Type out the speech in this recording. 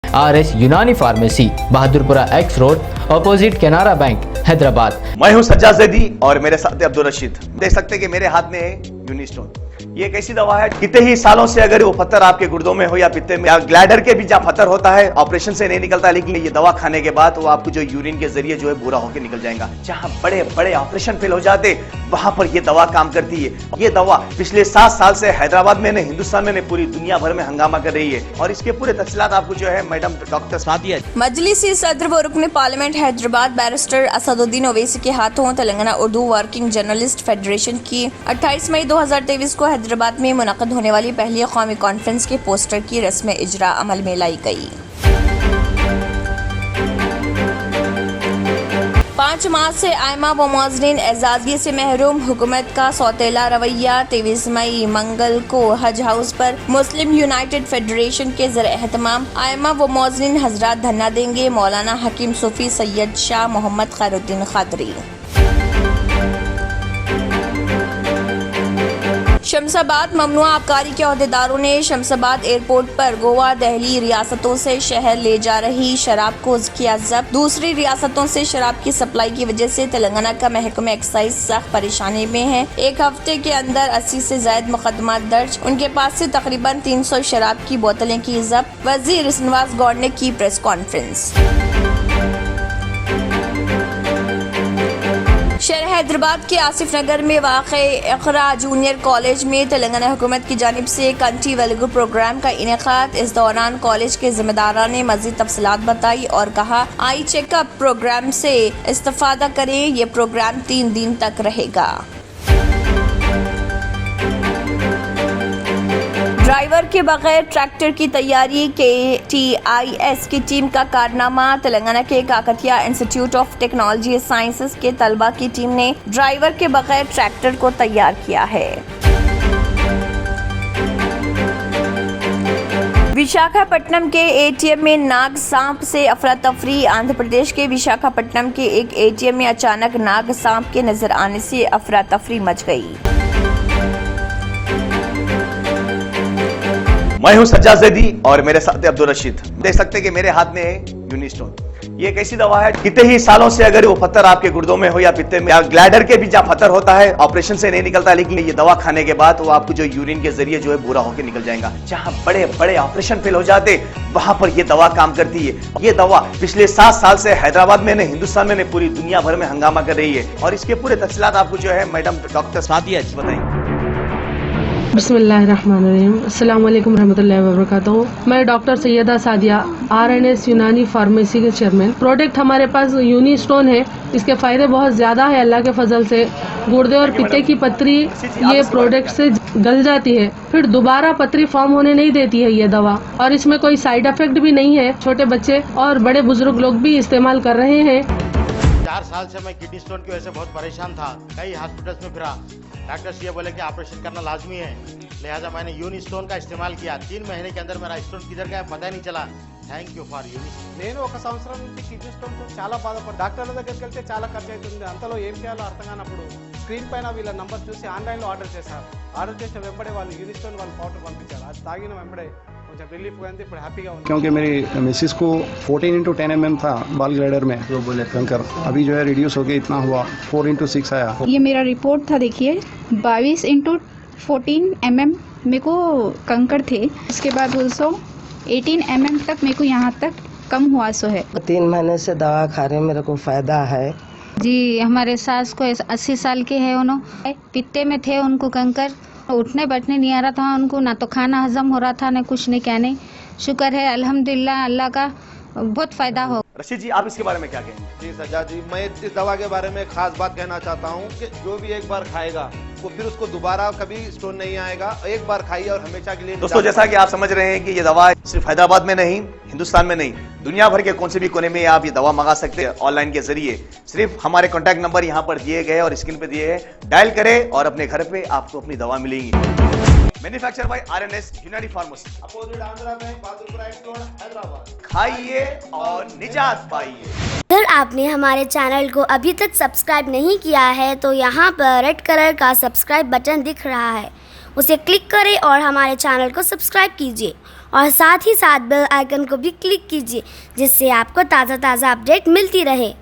RS यूनानी pharmacy, Bahadurpura X road, opposite Canara bank, Hyderabad. मैं हूं सज्जाद ज़ैदी और मेरे साथ अब्दुल रशीद। देख सकते हैं कि मेरे हाथ में है यूनिस्टोन। ये एक ऐसी दवा है, कितने ही सालों से अगर वो पत्थर आपके गुर्दों में हो या पित्ते में या ग्लैडर के भी जहाँ पत्थर होता है, ऑपरेशन से नहीं निकलता, लेकिन ये दवा खाने के बाद वो आपको जो यूरिन के जरिए जो है बुरा होकर निकल जाएगा। जहाँ बड़े बड़े ऑपरेशन फेल हो जाते, वहां पर ये दवा काम करती है। ये दवा पिछले 7 साल से हैदराबाद में, हिंदुस्तान में, पूरी दुनिया भर में हंगामा कर रही है। और इसके पूरे तफसीलात आपको जो है मैडम डॉक्टर सादिया मजलिसी सदर व रुकन पार्लियामेंट हैदराबाद बैरिस्टर असदुद्दीन ओवैसी के हाथों Telangana Urdu working journalist federation की 28 मई 2023 को हैदराबाद में मुनक़्क़द होने वाली पहली कौमी कॉन्फ्रेंस के पोस्टर की रस्म इजरा अमल में लाई गई। 5 मार्च से आयमा व मुअज़्ज़िनीन एजाज़ियत से महरूम, हुकूमत का सौतेला रवैया। 23 मई मंगल को हज हाउस पर मुस्लिम यूनाइटेड फेडरेशन के ज़र एहतमाम आयमा व मुअज़्ज़िनीन हजरात धरना देंगे। मौलाना हकीम सूफी सैयद शाह मोहम्मद खैरुद्दीन क़ादरी। शमशाबाद ममनुआ आबकारी के अहदेदारों ने शमशाबाद एयरपोर्ट पर गोवा, दिल्ली रियासतों से शहर ले जा रही शराब को किया जब्त। दूसरी रियासतों से शराब की सप्लाई की वजह से तेलंगाना का महकमा एक्साइज सख्त परेशानी में है। एक हफ्ते के अंदर 80 से ज्यादा मुकदमा दर्ज। उनके पास से तकरीबन 300 शराब की बोतलें की जब्त। वजीर श्रीनिवास गौड़ ने की प्रेस कॉन्फ्रेंस। शहर हैदराबाद के आसिफ नगर में वाक़े इक़रा जूनियर कॉलेज में तेलंगाना हुकूमत की जानिब से कंट्री वेलगू प्रोग्राम का इनेकाद। इस दौरान कॉलेज के ज़िम्मेदारान ने मज़ीद तफसीलात बताई और कहा, आई चेकअप प्रोग्राम से इस्तेफ़ादा करें। ये प्रोग्राम 3 दिन तक रहेगा। ड्राइवर के बगैर ट्रैक्टर की तैयारी KTIS की टीम का कारनामा। तेलंगाना के Kakatiya institute of technology sciences के तलबा की टीम ने ड्राइवर के बगैर ट्रैक्टर को तैयार किया है। विशाखापट्टनम के ATM में नाग सांप से अफरा तफरी। आंध्र प्रदेश के विशाखापट्टनम के एक ATM में अचानक नाग सांप के नजर आने से अफरा तफरी मच गई। मैं हूं सज्जाद ज़ैदी और मेरे साथ अब्दुल रशीद। देख सकते हैं कि मेरे हाथ में है यूनिस्टोन। ये एक ऐसी दवा है, कितने ही सालों से अगर वो पत्थर आपके गुर्दों में हो या पित्ते में या ग्लैडर के भी जहाँ पत्थर होता है, ऑपरेशन से नहीं निकलता, लेकिन ये दवा खाने के बाद वो आपको जो यूरिन के जरिए जो है बुरा होकर निकल जाएगा। जहाँ बड़े बड़े ऑपरेशन फेल हो जाते, वहां पर ये दवा काम करती है। ये दवा पिछले 7 साल से हैदराबाद में, हिंदुस्तान में, पूरी दुनिया भर में हंगामा कर रही है। और इसके पूरे तफसीलात आपको जो है मैडम डॉक्टर सादिया बताएंगे। बिस्मिल्लाहिर्रहमानिर्रहीम, अस्सलाम वालेकुम रहमतुल्लाहि व बरकातहू। मैं डॉक्टर सैयदा सादिया, RNS यूनानी फार्मेसी के चेयरमैन। प्रोडक्ट हमारे पास यूनिस्टोन है। इसके फायदे बहुत ज्यादा है अल्लाह के फजल से। गुर्दे और पित्ते की पथरी ये प्रोडक्ट से गल जाती है, फिर दोबारा पथरी फॉर्म होने नहीं देती है ये दवा। और इसमें कोई साइड इफेक्ट भी नहीं है। छोटे बच्चे और बड़े बुजुर्ग लोग भी इस्तेमाल कर रहे हैं। 4 साल से मैं किडनी स्टोन की वजह से बहुत परेशान था। कई हॉस्पिटल्स में फिरा, डॉक्टर्स ये बोले कि ऑपरेशन करना लाजमी है, लिहाजा मैंने यूनिस्टोन का इस्तेमाल किया। 3 महीने के अंदर मेरा स्टोन किधर गया पता ही नहीं चला। Thank you for Unistone. నేను 1 సంవత్సరం నుంచి కిడ్నీ స్టోన్తో చాలా బాధపడ్డా. డాక్టర్ల దగ్గరికి వెళ్తే చాలా ఖర్చు అవుతుంది. అంతలో ఏం చేయాలో అర్థం కానప్పుడు స్క్రీన్ పైన వీళ్ళ నంబర్ చూసి ఆన్లైన్లో ఆర్డర్ చేశారు. ఆర్డర్ చేసిన వెంబడే వాళ్ళు యూనిస్టోన్ వాళ్ళు పౌడర్ పంపించారు. అది తాగిన వెంబడే కొంచెం రిలీఫ్ అయింది. ఇప్పుడు హ్యాపీగా ఉంది. क्योंकि मेरी मिसिस को 14x10 mm था बाल ग्लाइडर में, जो बोले कंकर, अभी जो है रिड्यूस हो गया, इतना हुआ 4x6 आया। ये मेरा रिपोर्ट था, देखिए 22x14 mm मेरे को कंकर थे। उसके बाद 18 mm तक मेरे को यहाँ तक कम हुआ सो है। 3 महीने से दवा खा रहे, मेरे को फायदा है जी। हमारे सास को 80 साल के है, उन्होंने पित्ते में थे, उनको कंकर, उठने बैठने नहीं आ रहा था उनको, ना तो खाना हजम हो रहा था, ना कुछ नहीं, क्या नहीं। शुक्र है अल्हम्दुलिल्लाह, अल्लाह का बहुत फायदा हो। रशीद जी, आप इसके बारे में क्या कहेंगे? जी सज्जाद जी, मैं इस दवा के बारे में खास बात कहना चाहता हूँ कि जो भी एक बार खाएगा वो फिर उसको दोबारा कभी स्टोन नहीं आएगा। एक बार खाइए और हमेशा के लिए। दोस्तों, जैसा कि आप समझ रहे हैं कि ये दवा सिर्फ हैदराबाद में नहीं, हिंदुस्तान में नहीं, दुनिया भर के कौन से भी कोने में आप ये दवा मंगा सकते हैं ऑनलाइन के जरिए। सिर्फ हमारे कॉन्टैक्ट नंबर यहाँ पर दिए गए और स्क्रीन पे दिए हैं, डायल करें और अपने घर पे आपको अपनी दवा मिलेगी। मैन्युफैक्चर बाय RNS यूनानी pharmacy, opposite Andhra bank, Bahadurpura X road, Hyderabad. खाइए और निजात पाइए। अगर आपने हमारे चैनल को अभी तक सब्सक्राइब नहीं किया है तो यहाँ पर रेड कलर का सब्सक्राइब बटन दिख रहा है, उसे क्लिक करें और हमारे चैनल को सब्सक्राइब कीजिए और साथ ही साथ बेल आइकन को भी क्लिक कीजिए, जिससे आपको ताज़ा अपडेट मिलती रहे।